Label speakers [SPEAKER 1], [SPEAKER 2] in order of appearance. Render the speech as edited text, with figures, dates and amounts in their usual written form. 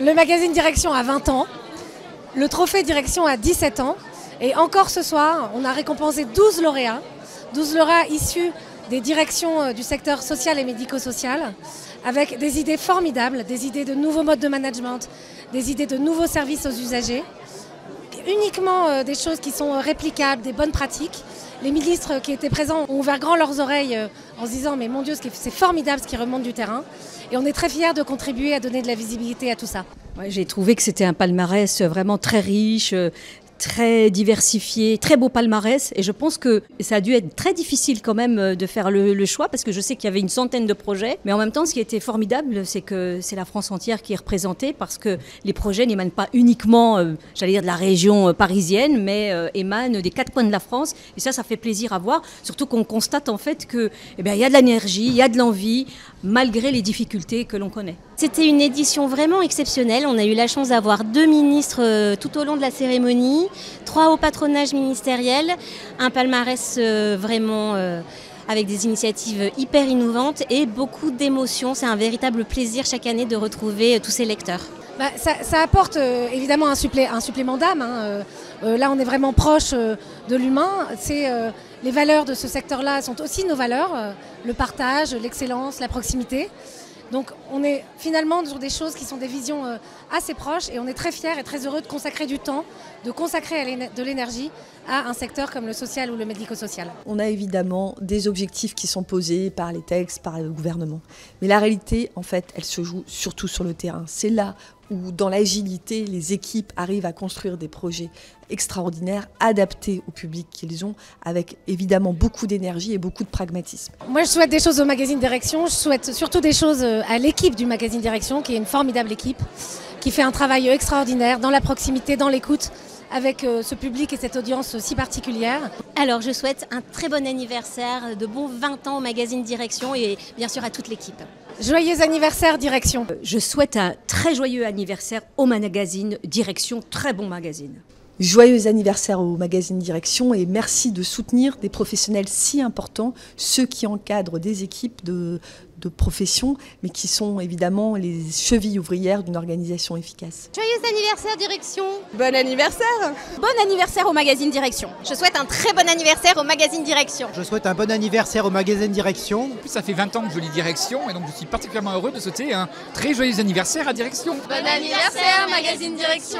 [SPEAKER 1] Le magazine Direction a 20 ans, le trophée Direction a 17 ans et encore ce soir, on a récompensé 12 lauréats issus des directions du secteur social et médico-social avec des idées formidables, des idées de nouveaux modes de management, des idées de nouveaux services aux usagers, uniquement des choses qui sont réplicables, des bonnes pratiques. Les ministres qui étaient présents ont ouvert grand leurs oreilles en se disant « mais mon Dieu, c'est formidable ce qui remonte du terrain ». Et on est très fiers de contribuer à donner de la visibilité à tout ça.
[SPEAKER 2] Ouais, j'ai trouvé que c'était un palmarès vraiment très riche, très diversifié, très beau palmarès. Et je pense que ça a dû être très difficile quand même de faire le choix parce que je sais qu'il y avait une centaine de projets. Mais en même temps, ce qui était formidable, c'est que c'est la France entière qui est représentée parce que les projets n'émanent pas uniquement, j'allais dire, de la région parisienne, mais émanent des 4 coins de la France. Et ça fait plaisir à voir. Surtout qu'on constate en fait qu'il y a de l'énergie, il y a de l'envie, malgré les difficultés que l'on connaît.
[SPEAKER 3] C'était une édition vraiment exceptionnelle. On a eu la chance d'avoir 2 ministres tout au long de la cérémonie, 3 hauts patronages ministériels, un palmarès vraiment avec des initiatives hyper innovantes et beaucoup d'émotions. C'est un véritable plaisir chaque année de retrouver tous ces lecteurs.
[SPEAKER 1] Ça apporte évidemment un supplément d'âme. Là, on est vraiment proche de l'humain. Les valeurs de ce secteur-là sont aussi nos valeurs, le partage, l'excellence, la proximité. Donc on est finalement sur des choses qui sont des visions assez proches et on est très fiers et très heureux de consacrer du temps, de consacrer de l'énergie à un secteur comme le social ou le médico-social.
[SPEAKER 4] On a évidemment des objectifs qui sont posés par les textes, par le gouvernement. Mais la réalité, en fait, elle se joue surtout sur le terrain. C'est là où, dans l'agilité, les équipes arrivent à construire des projets extraordinaires, adaptés au public qu'ils ont, avec évidemment beaucoup d'énergie et beaucoup de pragmatisme.
[SPEAKER 1] Moi, je souhaite des choses au magazine Direction. Je souhaite surtout des choses à l'équipe du magazine Direction, qui est une formidable équipe, qui fait un travail extraordinaire dans la proximité, dans l'écoute, avec ce public et cette audience si particulière.
[SPEAKER 3] Alors, je souhaite un très bon anniversaire, de bons 20 ans au magazine Direction et bien sûr à toute l'équipe.
[SPEAKER 1] Joyeux anniversaire Direction.
[SPEAKER 2] Je souhaite un très joyeux anniversaire au magazine Direction, très bon magazine.
[SPEAKER 4] Joyeux anniversaire au magazine Direction et merci de soutenir des professionnels si importants, ceux qui encadrent des équipes de profession, mais qui sont évidemment les chevilles ouvrières d'une organisation efficace.
[SPEAKER 5] Joyeux anniversaire Direction.
[SPEAKER 6] Bon anniversaire.
[SPEAKER 5] Bon anniversaire au magazine Direction. Je souhaite un très bon anniversaire au magazine Direction.
[SPEAKER 7] Je souhaite un bon anniversaire au magazine Direction.
[SPEAKER 8] Ça fait 20 ans que je lis Direction et donc je suis particulièrement heureux de souhaiter un très joyeux anniversaire à Direction.
[SPEAKER 5] Bon anniversaire magazine Direction.